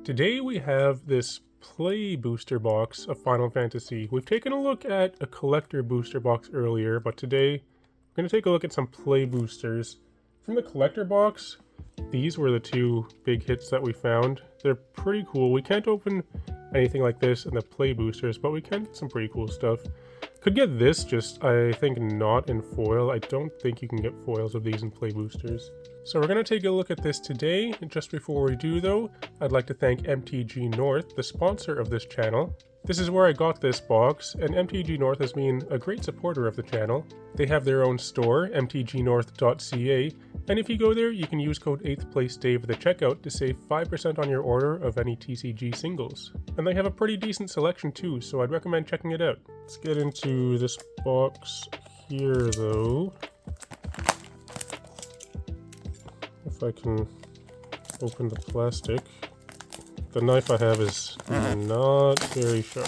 Today we have this play booster box of Final Fantasy. We've taken a look at a collector booster box earlier, but today we're going to take a look at some play boosters. From the collector box, these were the two big hits that we found. They're pretty cool. We can't open anything like this in the play boosters, but we can get some pretty cool stuff. Could get this, just I think not in foil. I don't think you can get foils of these in play boosters. So we're going to take a look at this today. Just before we do though, I'd like to thank MTG North, the sponsor of this channel. This is where I got this box, and MTG North has been a great supporter of the channel. They have their own store, mtgnorth.ca, and if you go there, you can use code 8th Place Dave at the checkout to save 5% on your order of any TCG singles. And they have a pretty decent selection too, so I'd recommend checking it out. Let's get into this box here though. If I can open the plastic. The knife I have is not very sharp.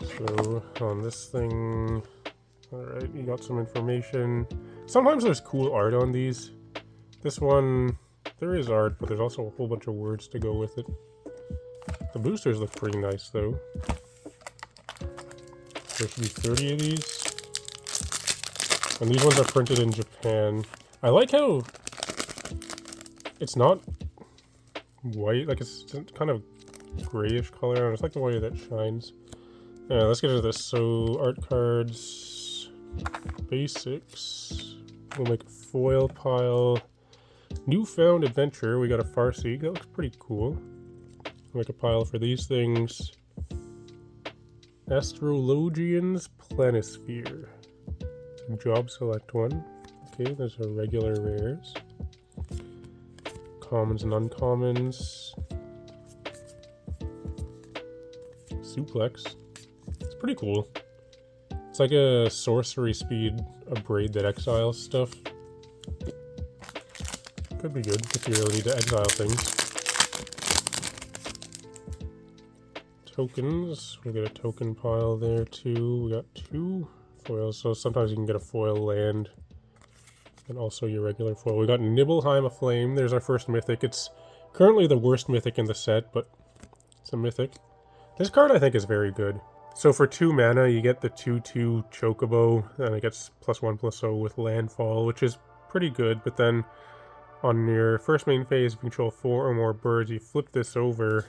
So on this thing, alright, you got some information. Sometimes there's cool art on these. This one, there is art, but there's also a whole bunch of words to go with it. The boosters look pretty nice though. There should be 30 of these. And these ones are printed in Japan. I like how it's not white, like it's kind of grayish color, and it's like the way that shines. Yeah, let's get into this. So, art cards, basics. We'll make a foil pile. Newfound Adventure, we got a Farseek, that looks pretty cool. We'll make a pile for these things. Astrologian's Planisphere. Job select one. Okay, those are regular rares. Commons and uncommons. Suplex. It's pretty cool. It's like a sorcery speed upgrade that exiles stuff. Could be good if you really need to exile things. Tokens. We'll get a token pile there too. We got two foils, so sometimes you can get a foil land. And also your regular foil. We got Nibelheim Aflame. There's our first mythic. It's currently the worst mythic in the set, but it's a mythic. This card I think is very good. So for 2 mana, you get the 2/2 Chocobo, and it gets +1/+0 with landfall, which is pretty good. But then on your first main phase, if you control 4 or more birds, you flip this over,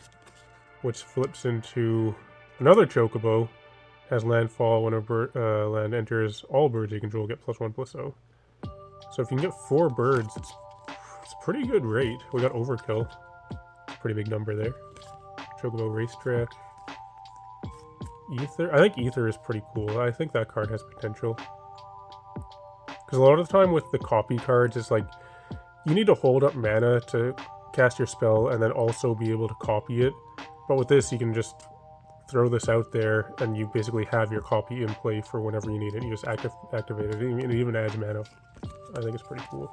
which flips into another Chocobo. Has landfall when a land enters. All birds you control get +1/+0. So if you can get 4 birds, it's a pretty good rate. We got Overkill. Pretty big number there. Chocobo Racetrack. Ether. I think Ether is pretty cool. I think that card has potential. Because a lot of the time with the copy cards, it's like you need to hold up mana to cast your spell and then also be able to copy it. But with this, you can just throw this out there and you basically have your copy in play for whenever you need it. You just activate it. It even adds mana. I think it's pretty cool.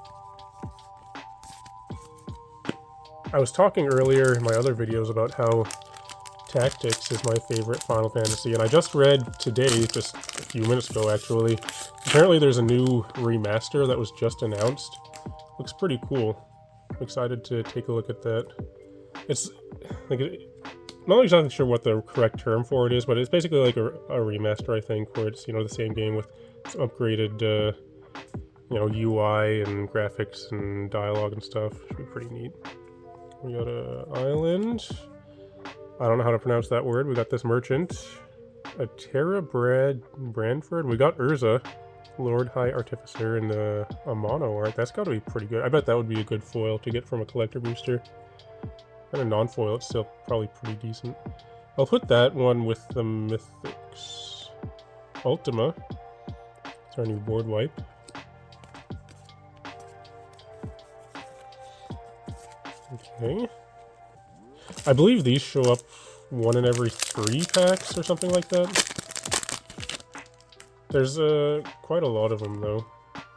I was talking earlier in my other videos about how Tactics is my favorite Final Fantasy, and I just read today, just a few minutes ago actually, apparently there's a new remaster that was just announced. Looks pretty cool. I'm excited to take a look at that. It's like, I'm not exactly sure what the correct term for it is, but it's basically like a remaster, I think, where it's, you know, the same game with some upgraded you know, UI and graphics and dialogue and stuff. Should be pretty neat. We got a island. I don't know how to pronounce that word. We got this merchant. A Terra Brandford. We got Urza, Lord High Artificer, and a mono art. That's got to be pretty good. I bet that would be a good foil to get from a collector booster. And a non-foil, it's still probably pretty decent. I'll put that one with the Mythics. Ultima. It's our new board wipe. Okay. I believe these show up 1 in every 3 packs or something like that. There's quite a lot of them though.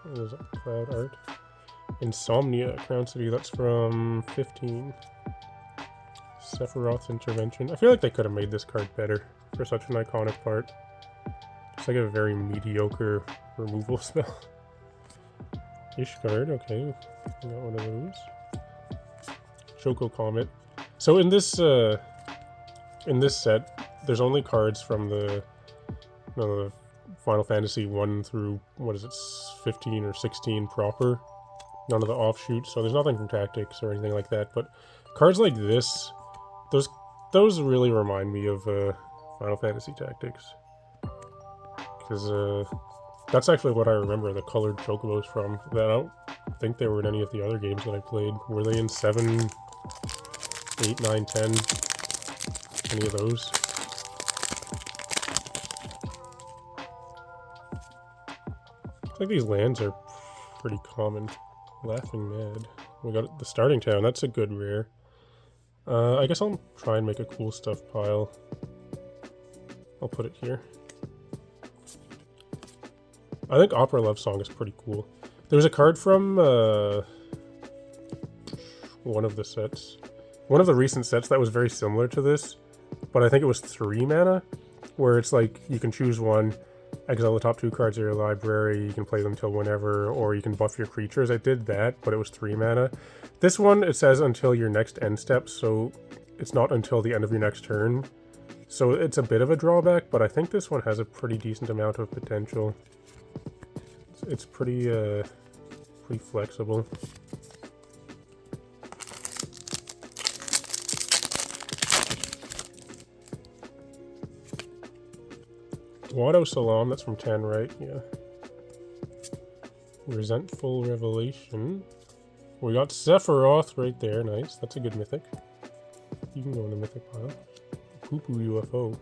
There's Cloud Art. Insomnia, Crown City, that's from 15. Sephiroth's Intervention. I feel like they could have made this card better for such an iconic part. It's like a very mediocre removal spell. Ishgard, okay. I got one of those. Choco Comet. So in this set, there's only cards from the Final Fantasy 1 through, what is it, 15 or 16 proper. None of the offshoots, so there's nothing from Tactics or anything like that, but cards like this, those really remind me of Final Fantasy Tactics. Because that's actually what I remember the colored chocobos from. That I don't think they were in any of the other games that I played. Were they in 7, 8, 9, 10? Any of those? I think these lands are pretty common. Laughing Mad. We got the Starting Town. That's a good rare. I guess I'll try and make a cool stuff pile. I'll put it here. I think Opera Love Song is pretty cool. There's a card from one of the sets. One of the recent sets that was very similar to this, but I think it was 3 mana, where it's like you can choose one, exile the top 2 cards of your library, you can play them till whenever, or you can buff your creatures. I did that, but it was 3 mana. This one, it says until your next end step, so it's not until the end of your next turn. So it's a bit of a drawback, but I think this one has a pretty decent amount of potential. It's pretty flexible. Wado Salam, that's from 10, right? Yeah. Resentful Revelation. We got Sephiroth right there, nice. That's a good mythic. You can go in the mythic pile. Poo-poo UFO.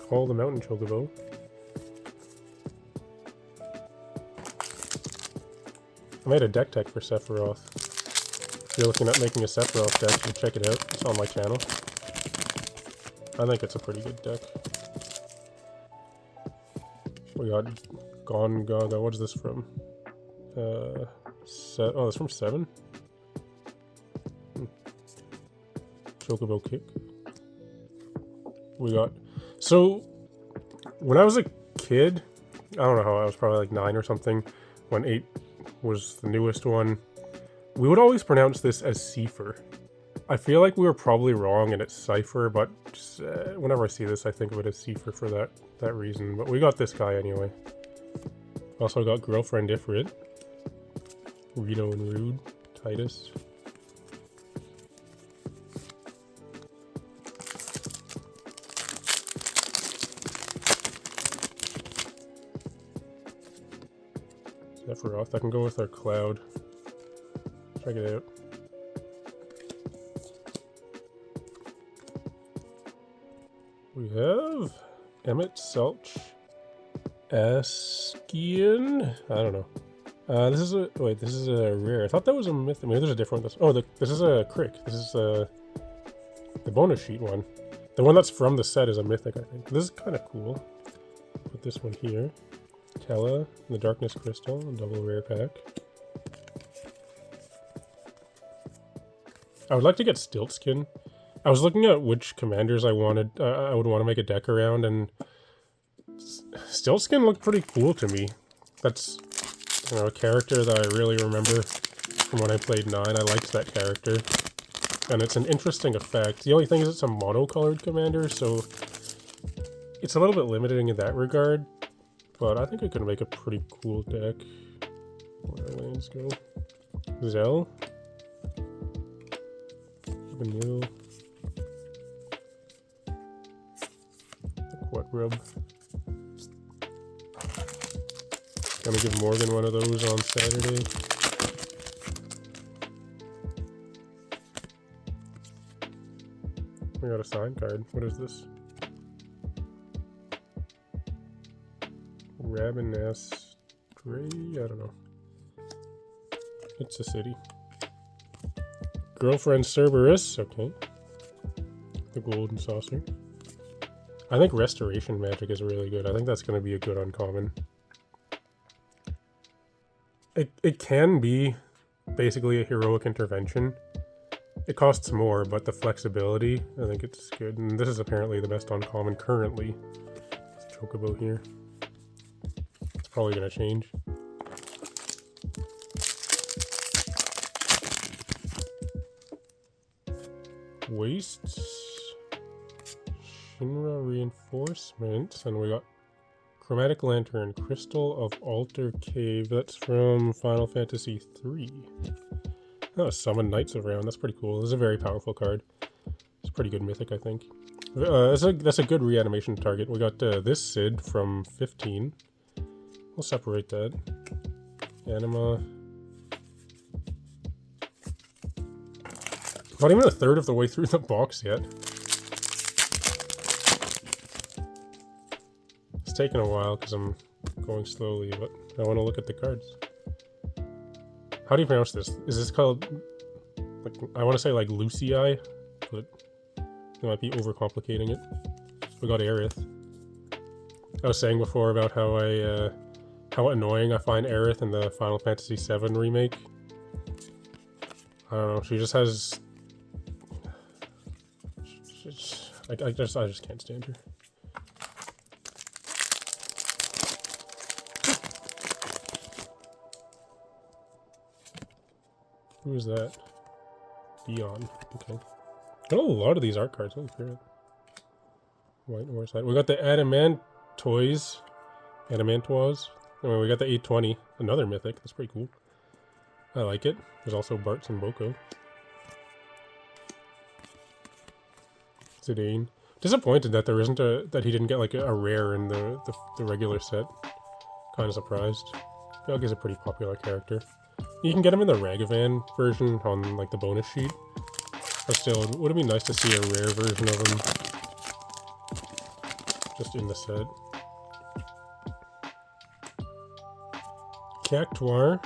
Call the Mountain Chocobo. I made a deck tech for Sephiroth. If you're looking at making a Sephiroth deck, you check it out. It's on my channel. I think it's a pretty good deck. We got Gone Gaga. What is this from? Oh, it's from 7? Chocobo Kick. We got... So, when I was a kid, I don't know how, I was probably like 9 or something, when 8 was the newest one, we would always pronounce this as Cipher. I feel like we were probably wrong and it's Cypher, but just, whenever I see this, I think of it as Cipher for that reason. But we got this guy anyway. Also got Girlfriend Ifrit, Reno and Rude, Titus. Sephiroth. I can go with our Cloud. Check it out. We have Emmett Selch, Askian. I don't know. This is a rare. I thought that was a myth. Maybe there's a different one. Oh, this is a Crick. This is the bonus sheet one. The one that's from the set is a mythic, I think. This is kind of cool. Put this one here. Tella, the Darkness Crystal, a double rare pack. I would like to get Stiltskin. I was looking at which commanders I wanted. I would want to make a deck around, and Stiltskin looked pretty cool to me. That's, you know, a character that I really remember from when I played 9. I liked that character, and it's an interesting effect. The only thing is it's a monocolored commander, so it's a little bit limiting in that regard. But I think I could make a pretty cool deck. Where do lands go? Zell. Vanille. Quatrub. Gonna give Morgan one of those on Saturday. We got a sign card. What is this? Ravenous Stray? I don't know. It's a city. Girlfriend Cerberus. Okay. The Golden Saucer. I think Restoration Magic is really good. I think that's going to be a good uncommon. It can be basically a heroic intervention. It costs more, but the flexibility, I think it's good. And this is apparently the best uncommon currently. chocobo here. It's probably gonna change. Wastes, Shinra reinforcements, and we got Chromatic Lantern, Crystal of Altar Cave. That's from Final Fantasy III. Oh, Summon Knights of Round. That's pretty cool. This is a very powerful card. It's a pretty good mythic, I think. That's a good reanimation target. We got this Sid from 15. We'll separate that. Anima. Not even a third of the way through the box yet. It's taking a while because I'm going slowly, but I want to look at the cards. How do you pronounce this? Is this called, like, I want to say like Lucii, but I might be overcomplicating it. We got Aerith. I was saying before about how annoying I find Aerith in the Final Fantasy VII remake. I don't know. She just has. I just can't stand her. Who is that? Dion. Okay. Got a lot of these art cards. Holy crap. White North Side. We got the Adamantoise. Adamantoise. Anyway, we got the 820. Another mythic. That's pretty cool. I like it. There's also Bartz and Boko. Zidane. Disappointed that there isn't that he didn't get like a rare in the regular set. Kind of surprised. I feel like he's a pretty popular character. You can get him in the Ragavan version on like the bonus sheet. But still, it would have been nice to see a rare version of him just in the set. Cactuar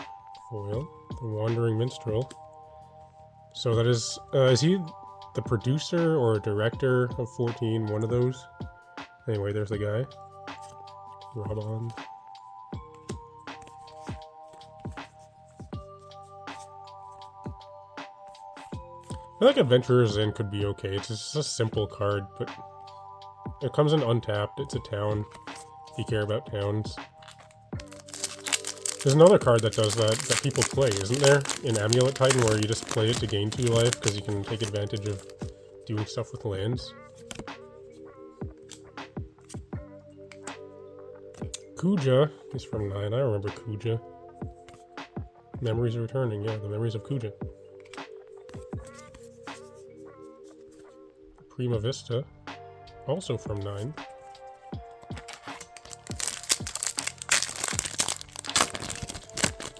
foil, the Wandering Minstrel. So that is he the producer or director of 14? One of those. Anyway, there's the guy. Raban. I feel like Adventurer's Inn could be okay. It's just a simple card, but it comes in untapped. It's a town. If you care about towns. There's another card that does that people play, isn't there? In Amulet Titan, where you just play it to gain 2 life because you can take advantage of doing stuff with lands. Kuja is from 9. I remember Kuja. Memories are returning. Yeah, the memories of Kuja. Prima Vista, also from 9.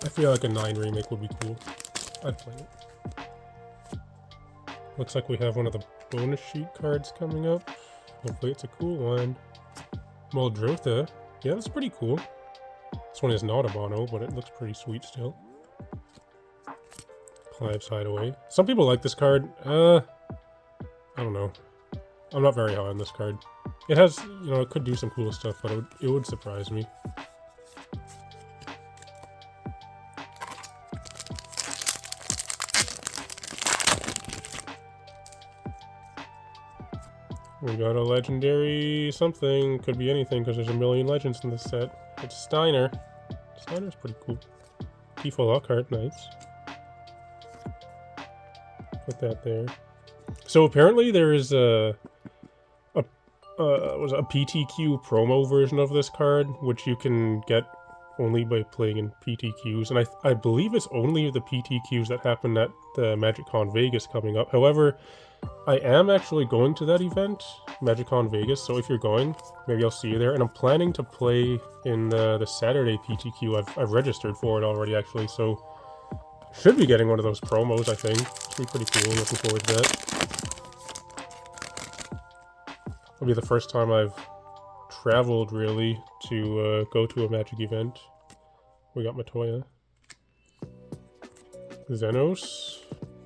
I feel like a 9 remake would be cool. I'd play it. Looks like we have one of the bonus sheet cards coming up. Hopefully it's a cool one. Muldrotha. Yeah, that's pretty cool. This one is not a mono, but it looks pretty sweet still. Clive's Hideaway. Some people like this card. I don't know. I'm not very high on this card. It has, you know, it could do some cool stuff, but it would surprise me. We got a legendary something. Could be anything because there's a million legends in this set. It's Steiner. Steiner's pretty cool. Tifo Lockhart, nice. Put that there. So apparently there is a PTQ promo version of this card, which you can get only by playing in PTQs, and I believe it's only the PTQs that happen at the MagicCon Vegas coming up. However, I am actually going to that event, MagicCon Vegas, so if you're going, maybe I'll see you there. And I'm planning to play in the Saturday PTQ. I've registered for it already, actually, so should be getting one of those promos, I think. Should be pretty cool. I'm looking forward to that. It'll be the first time I've traveled, really, to go to a Magic event. We got Matoya. Xenos.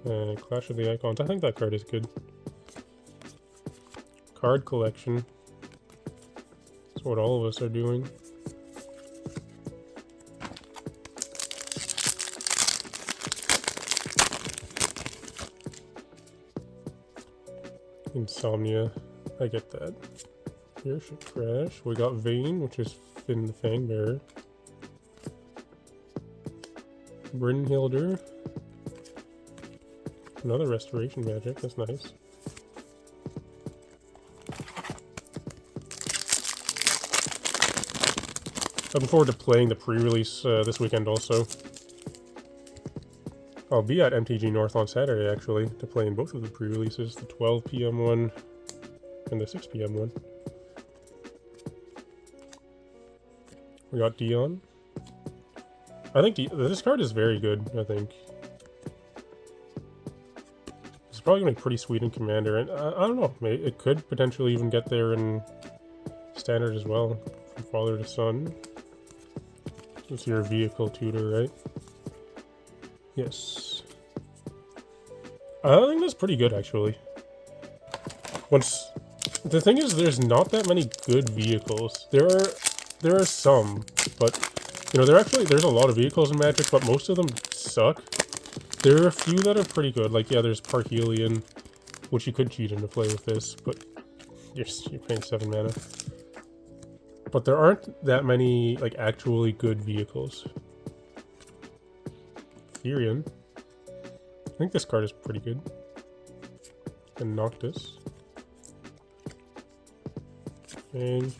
And Clash of the Icons. I think that card is good. Card collection. That's what all of us are doing. Insomnia. I get that. Airship Crash. We got Vayne, which is Finn the Fangbearer. Brynhilder. Another restoration magic, that's nice. Looking forward to playing the pre-release this weekend also. I'll be at MTG North on Saturday actually to play in both of the pre-releases, the 12 PM one and the 6 PM one. We got Dion. I think this card is very good, I think. It's probably going to be pretty sweet in Commander, and I don't know, it could potentially even get there in Standard as well, from father to son. It's your vehicle tutor, right? Yes. I think that's pretty good, actually. The thing is, there's not that many good vehicles. There are some, but you know, there's a lot of vehicles in Magic, but most of them suck. There are a few that are pretty good. Like, yeah, there's Parhelion, which you could cheat into play with this, but you're paying 7 mana. But there aren't that many like actually good vehicles. Therian. I think this card is pretty good. And Noctis. And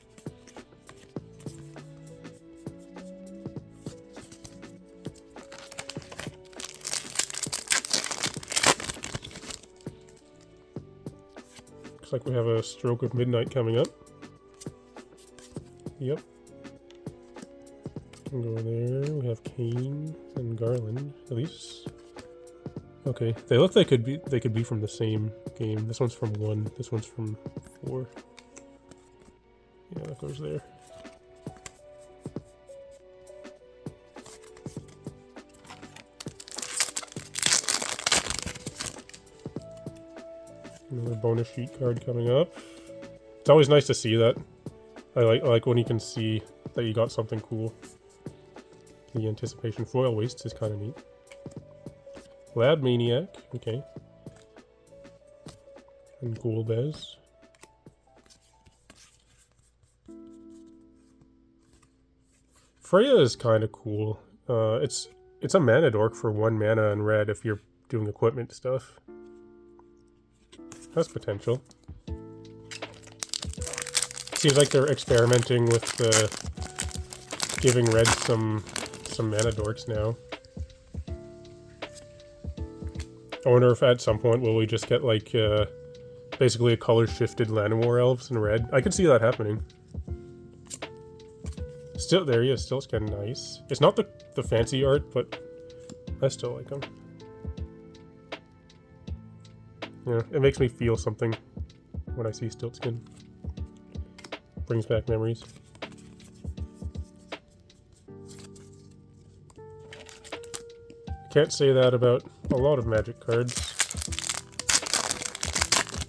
looks like we have a Stroke of Midnight coming up. Yep. Go there. We have Kane and Garland. At least. Okay. They look like they could be from the same game. This one's from 1. This one's from 4. Yeah, that goes there. Another bonus sheet card coming up. It's always nice to see that. I like when you can see that you got something cool. The Anticipation Foil Wastes is kind of neat. Lab Maniac, okay. And Golbez. Freya is kind of cool. It's a mana dork for 1 mana and red if you're doing equipment stuff. Has potential. Seems like they're experimenting with giving red some mana dorks now. I wonder if at some point will we just get like basically a color shifted Llanowar elves in red. I could see that happening. Still, there he is. Still, it's kind of nice. It's not the fancy art, but I still like him. Yeah, it makes me feel something when I see Stiltskin. Brings back memories. Can't say that about a lot of Magic cards.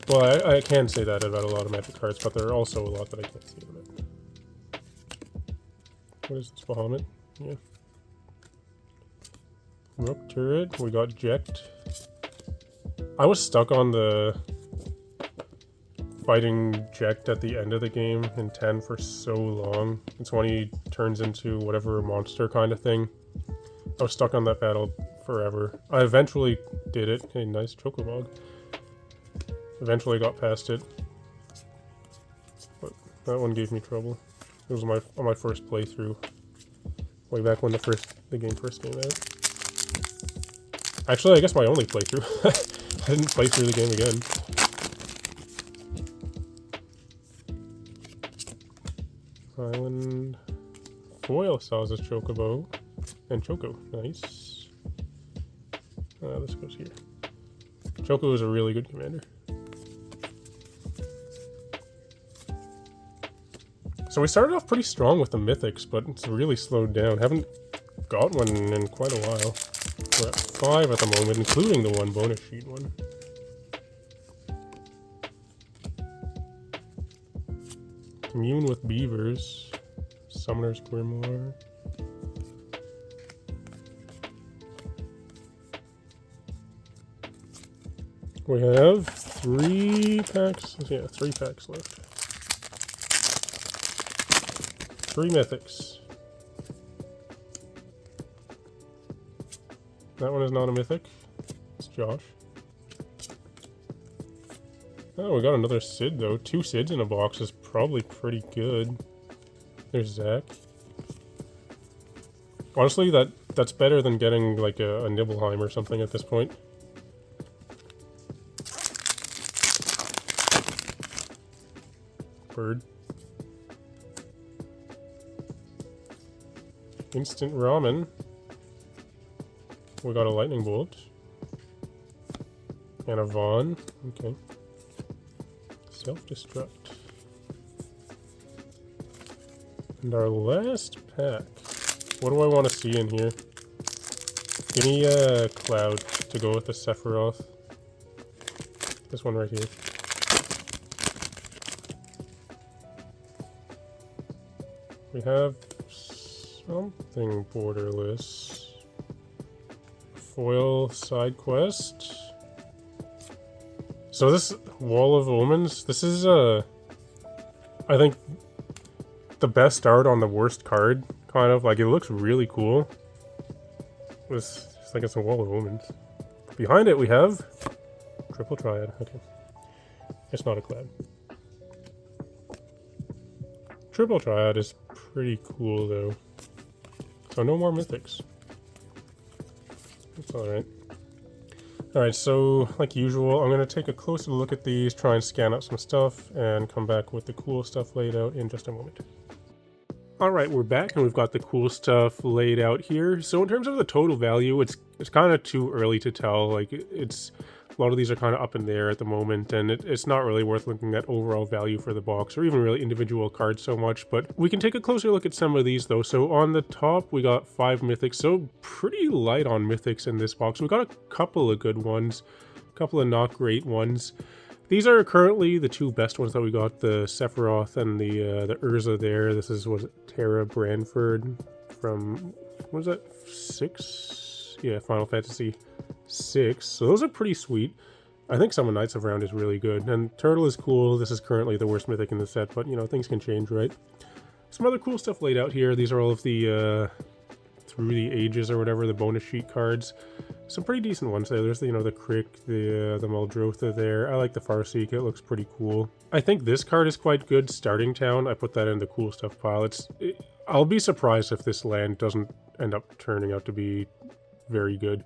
Well, I can say that about a lot of Magic cards, but there are also a lot that I can't say about. What is this, Bahamut? Yeah. Rook Turret. We got Jekt. I was stuck on the fighting Jekt at the end of the game in 10 for so long. It's when he turns into whatever monster kind of thing. I was stuck on that battle forever. I eventually did it. Hey, nice Chocobog. Eventually got past it. But that one gave me trouble. It was on my first playthrough. Way back when the game first came out. Actually, I guess my only playthrough. I didn't play through the game again. Island Foil Salza's Chocobo and Choco. Nice. This goes here. Choco is a really good commander. So we started off pretty strong with the Mythics, but it's really slowed down. Haven't got one in quite a while. We're at 5 at the moment, including the 1 bonus sheet one. Commune with Beavers. Summoner's Grimoire. We have 3 packs. Yeah, 3 packs left. 3 mythics. That one is not a mythic. It's Josh. Oh, we got another Sid though. 2 Sids in a box is probably pretty good. There's Zach. Honestly, that's better than getting like a Nibelheim or something at this point. Bird. Instant ramen. We got a lightning bolt. And a Vaughn. Okay. Self-destruct. And our last pack. What do I want to see in here? Give me a Cloud to go with the Sephiroth. This one right here. We have something borderless. Foil side quest. So this Wall of Omens, this is I think the best art on the worst card, kind of. Like, it looks really cool. It's like it's a Wall of Omens. Behind it we have Triple Triad. Okay. It's not a Cloud. Triple Triad is pretty cool though. So no more mythics. That's alright. Alright, so like usual, I'm going to take a closer look at these, try and scan up some stuff, and come back with the cool stuff laid out in just a moment. Alright, we're back and we've got the cool stuff laid out here. So in terms of the total value, it's kind of too early to tell. Like, it's a lot of these are kind of up in the air at the moment, and it's not really worth looking at overall value for the box, or even really individual cards so much. But we can take a closer look at some of these though. So on the top, we got 5 mythics, so pretty light on mythics in this box. We got a couple of good ones, a couple of not great ones. These are currently the 2 best ones that we got, the Sephiroth and the Urza there. This is, was it Tara Branford from, what was that, 6? Yeah, Final Fantasy 6. So those are pretty sweet. I think Summon Knights of Round is really good. And Turtle is cool. This is currently the worst mythic in the set, but, you know, things can change, right? Some other cool stuff laid out here. These are all of the, Through the Ages or whatever, the bonus sheet cards. Some pretty decent ones there. There's the, you know, the Crick, the Muldrotha there. I like the Farseek. It looks pretty cool. I think this card is quite good. Starting Town. I put that in the cool stuff pile. I'll be surprised if this land doesn't end up turning out to be very good.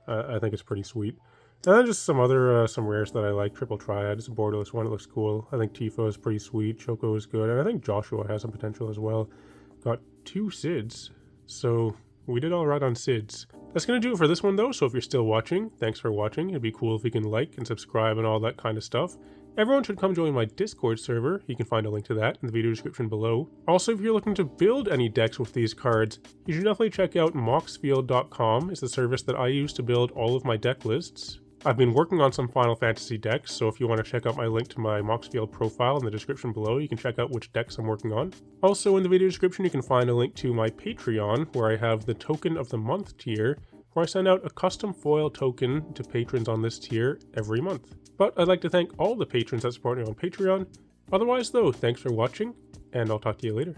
I think it's pretty sweet. And then just some other, some rares that I like. Triple Triad. It's a borderless one. It looks cool. I think Tifa is pretty sweet. Choco is good. And I think Joshua has some potential as well. Got 2 Sids. So we did all right on Sids. That's going to do it for this one though, so if you're still watching, thanks for watching. It'd be cool if you can like and subscribe and all that kind of stuff. Everyone should come join my Discord server. You can find a link to that in the video description below. Also, if you're looking to build any decks with these cards, you should definitely check out moxfield.com. It's the service that I use to build all of my deck lists. I've been working on some Final Fantasy decks, so if you want to check out my link to my Moxfield profile in the description below, you can check out which decks I'm working on. Also in the video description you can find a link to my Patreon, where I have the Token of the Month tier, where I send out a custom foil token to patrons on this tier every month. But I'd like to thank all the patrons that support me on Patreon. Otherwise though, thanks for watching, and I'll talk to you later.